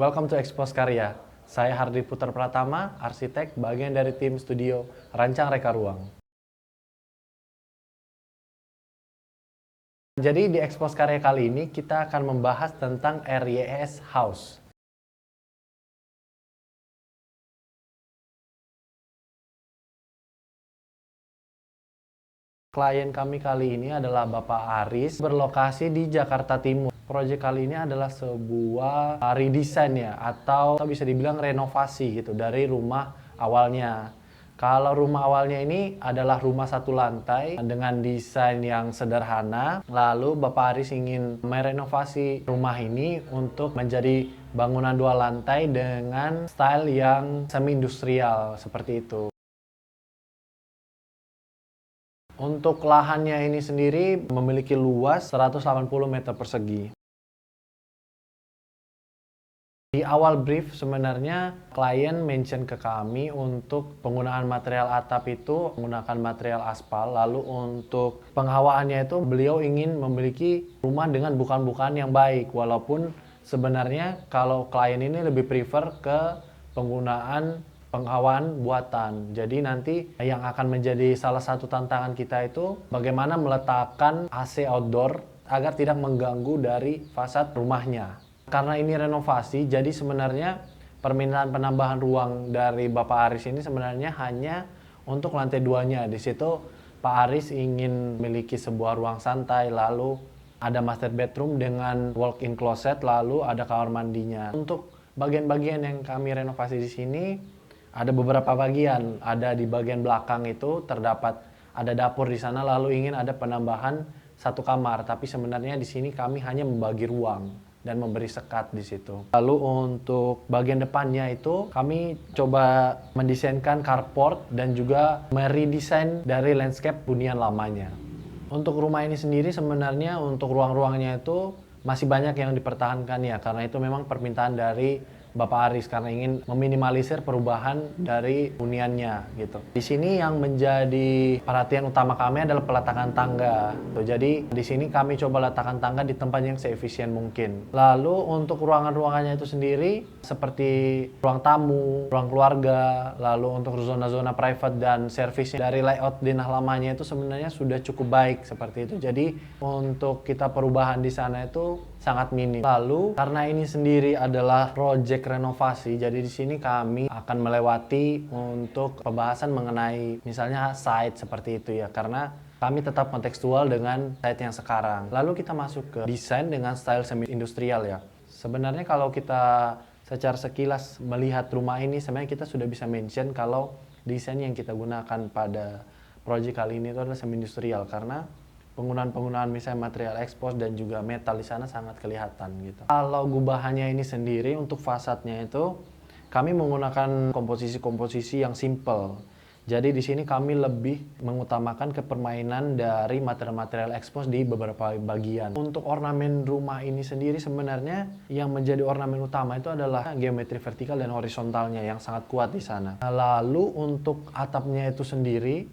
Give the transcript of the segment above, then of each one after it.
Welcome to Expose Karya. Saya Hardi Puter Pratama, arsitek bagian dari tim studio Rancang Reka Ruang. Jadi di Expose Karya kali ini kita akan membahas tentang RYS House. Klien kami kali ini adalah Bapak Aris, berlokasi di Jakarta Timur. Proyek kali ini adalah sebuah redesign ya, atau bisa dibilang renovasi gitu dari rumah awalnya. Kalau rumah awalnya ini adalah rumah satu lantai dengan desain yang sederhana. Lalu Bapak Aris ingin merenovasi rumah ini untuk menjadi bangunan dua lantai dengan style yang semi-industrial seperti itu. Untuk lahannya ini sendiri memiliki luas 180 meter persegi. Di awal brief sebenarnya klien mention ke kami untuk penggunaan material atap itu menggunakan material aspal. Lalu untuk penghawaannya itu beliau ingin memiliki rumah dengan bukaan-bukaan yang baik. Walaupun sebenarnya kalau klien ini lebih prefer ke penggunaan penghawaan buatan. Jadi nanti yang akan menjadi salah satu tantangan kita itu bagaimana meletakkan AC outdoor agar tidak mengganggu dari fasad rumahnya. Karena ini renovasi, jadi sebenarnya permintaan penambahan ruang dari Bapak Aris ini sebenarnya hanya untuk lantai 2-nya. Di situ Pak Aris ingin memiliki sebuah ruang santai, lalu ada master bedroom dengan walk-in closet, lalu ada kamar mandinya. Untuk bagian-bagian yang kami renovasi di sini ada beberapa bagian. Ada di bagian belakang itu terdapat ada dapur di sana, lalu ingin ada penambahan satu kamar. Tapi sebenarnya di sini kami hanya membagi ruang dan memberi sekat di situ. Lalu untuk bagian depannya itu kami coba mendesainkan carport dan juga meredesain dari landscape hunian lamanya. Untuk rumah ini sendiri sebenarnya untuk ruang-ruangnya itu masih banyak yang dipertahankan ya, karena itu memang permintaan dari Bapak Aris karena ingin meminimalisir perubahan dari huniannya gitu. Di sini yang menjadi perhatian utama kami adalah peletakan tangga. Jadi di sini kami coba letakkan tangga di tempat yang seefisien mungkin. Lalu untuk ruangan-ruangannya itu sendiri seperti ruang tamu, ruang keluarga, lalu untuk zona-zona private dan servisnya dari layout denah lamanya itu sebenarnya sudah cukup baik seperti itu. Jadi untuk kita perubahan di sana itu sangat minim. Lalu karena ini sendiri adalah project renovasi, jadi di sini kami akan melewati untuk pembahasan mengenai misalnya site seperti itu ya, karena kami tetap kontekstual dengan site yang sekarang. Lalu kita masuk ke desain dengan style semi industrial ya. Sebenarnya kalau kita secara sekilas melihat rumah ini, sebenarnya kita sudah bisa mention kalau desain yang kita gunakan pada project kali ini itu adalah semi industrial karena penggunaan misalnya material expose dan juga metal di sana sangat kelihatan gitu. Kalau gubahannya ini sendiri untuk fasadnya itu kami menggunakan komposisi-komposisi yang simple. Jadi di sini kami lebih mengutamakan kepermainan dari material-material expose di beberapa bagian. Untuk ornamen rumah ini sendiri sebenarnya yang menjadi ornamen utama itu adalah geometri vertikal dan horizontalnya yang sangat kuat di sana. Lalu untuk atapnya itu sendiri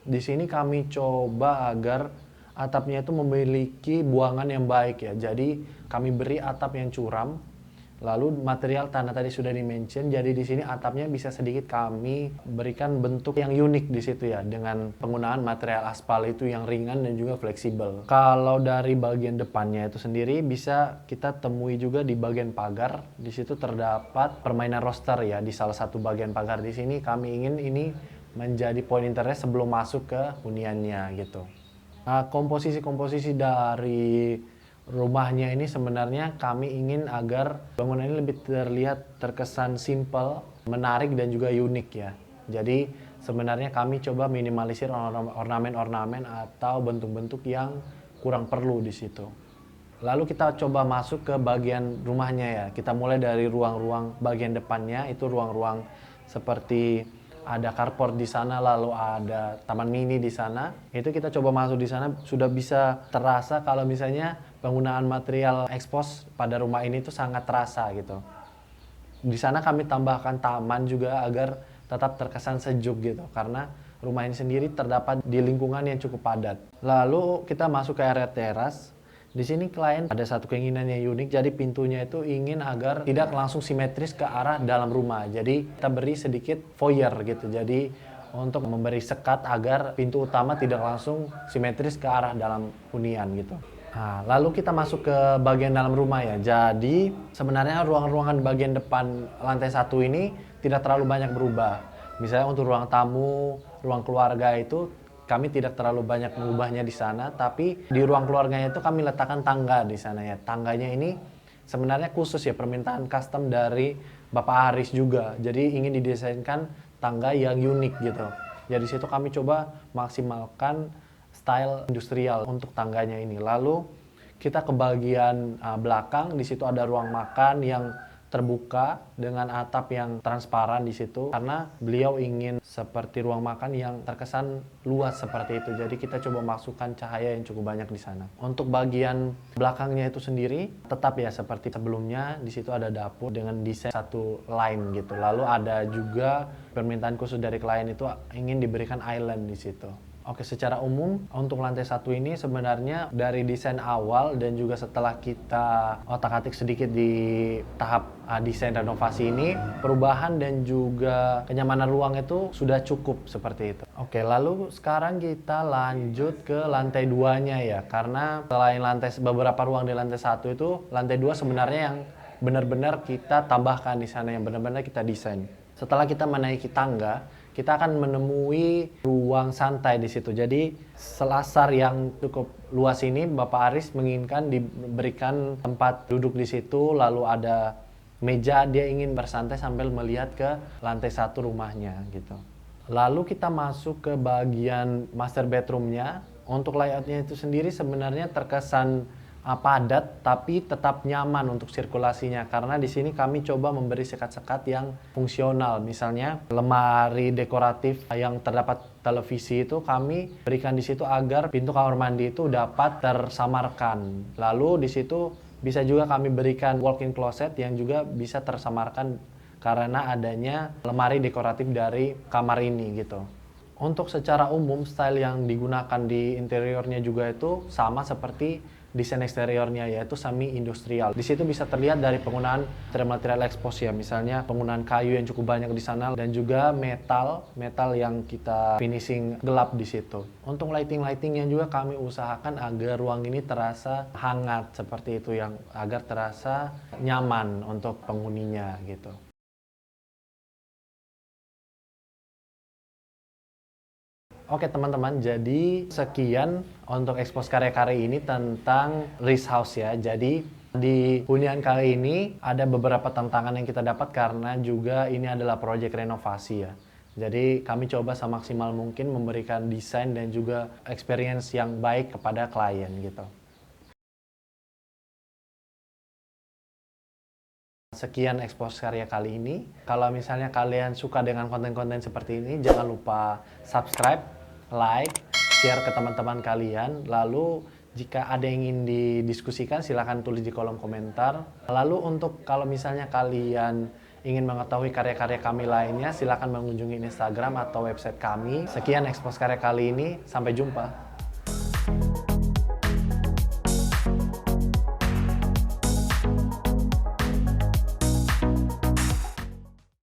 di sini kami coba agar atapnya itu memiliki buangan yang baik ya. Jadi kami beri atap yang curam. Lalu material tanah tadi sudah di-mention. Jadi di sini atapnya bisa sedikit kami berikan bentuk yang unik di situ ya, dengan penggunaan material aspal itu yang ringan dan juga fleksibel. Kalau dari bagian depannya itu sendiri bisa kita temui juga di bagian pagar. Di situ terdapat permainan roster ya di salah satu bagian pagar. Di sini kami ingin ini menjadi poin interest sebelum masuk ke huniannya gitu. Nah, komposisi-komposisi dari rumahnya ini sebenarnya kami ingin agar bangunan ini lebih terlihat terkesan simple, menarik dan juga unik ya. Jadi sebenarnya kami coba minimalisir ornamen-ornamen atau bentuk-bentuk yang kurang perlu di situ. Lalu kita coba masuk ke bagian rumahnya ya. Kita mulai dari ruang-ruang bagian depannya, itu ruang-ruang seperti ada carport di sana, lalu ada taman mini di sana. Itu kita coba masuk di sana, sudah bisa terasa kalau misalnya penggunaan material expose pada rumah ini tuh sangat terasa gitu. Di sana kami tambahkan taman juga agar tetap terkesan sejuk gitu, karena rumah ini sendiri terdapat di lingkungan yang cukup padat. Lalu kita masuk ke area teras. Di sini klien ada satu keinginan yang unik, jadi pintunya itu ingin agar tidak langsung simetris ke arah dalam rumah. Jadi kita beri sedikit foyer gitu. Jadi untuk memberi sekat agar pintu utama tidak langsung simetris ke arah dalam hunian gitu. Nah, lalu kita masuk ke bagian dalam rumah ya. Jadi sebenarnya ruangan-ruangan bagian depan lantai 1 ini tidak terlalu banyak berubah. Misalnya untuk ruang tamu, ruang keluarga itu kami tidak terlalu banyak mengubahnya di sana, tapi di ruang keluarganya itu kami letakkan tangga di sana ya. Tangganya ini sebenarnya khusus ya, permintaan custom dari Bapak Aris juga. Jadi ingin didesainkan tangga yang unik gitu. Jadi situ kami coba maksimalkan style industrial untuk tangganya ini. Lalu kita ke bagian belakang, di situ ada ruang makan yang terbuka dengan atap yang transparan di situ karena beliau ingin seperti ruang makan yang terkesan luas seperti itu. Jadi kita coba masukkan cahaya yang cukup banyak di sana. Untuk bagian belakangnya itu sendiri tetap ya seperti sebelumnya, di situ ada dapur dengan desain satu line gitu. Lalu ada juga permintaan khusus dari klien itu ingin diberikan island di situ. Oke, secara umum untuk lantai 1 ini sebenarnya dari desain awal dan juga setelah kita otak-atik sedikit di tahap desain renovasi ini, perubahan dan juga kenyamanan ruang itu sudah cukup seperti itu. Oke, lalu sekarang kita lanjut ke lantai 2-nya ya, karena selain beberapa ruang di lantai 1 itu, lantai 2 sebenarnya yang benar-benar kita tambahkan di sana, yang benar-benar kita desain. Setelah kita menaiki tangga, kita akan menemui ruang santai di situ. Jadi selasar yang cukup luas ini Bapak Aris menginginkan diberikan tempat duduk di situ, lalu ada meja, dia ingin bersantai sambil melihat ke lantai 1 rumahnya gitu. Lalu kita masuk ke bagian master bedroomnya. Untuk layoutnya itu sendiri sebenarnya terkesan padat tapi tetap nyaman untuk sirkulasinya, karena di sini kami coba memberi sekat-sekat yang fungsional. Misalnya lemari dekoratif yang terdapat televisi itu kami berikan di situ agar pintu kamar mandi itu dapat tersamarkan. Lalu di situ bisa juga kami berikan walk-in closet yang juga bisa tersamarkan karena adanya lemari dekoratif dari kamar ini gitu. Untuk secara umum style yang digunakan di interiornya juga itu sama seperti desain eksteriornya, yaitu semi industrial. Di situ bisa terlihat dari penggunaan material expose ya, misalnya penggunaan kayu yang cukup banyak di sana dan juga metal yang kita finishing gelap di situ. Untuk lightingnya juga kami usahakan agar ruang ini terasa hangat seperti itu, yang agar terasa nyaman untuk penghuninya gitu. Oke teman-teman, jadi sekian untuk ekspos karya-karya ini tentang Risk House ya. Jadi di hunian kali ini ada beberapa tantangan yang kita dapat karena juga ini adalah proyek renovasi ya. Jadi kami coba semaksimal mungkin memberikan desain dan juga experience yang baik kepada klien gitu. Sekian ekspos karya kali ini. Kalau misalnya kalian suka dengan konten-konten seperti ini, jangan lupa subscribe, like, share ke teman-teman kalian. Lalu jika ada yang ingin didiskusikan silahkan tulis di kolom komentar. Lalu untuk kalau misalnya kalian ingin mengetahui karya-karya kami lainnya, silahkan mengunjungi Instagram atau website kami. Sekian ekspos karya kali ini, sampai jumpa.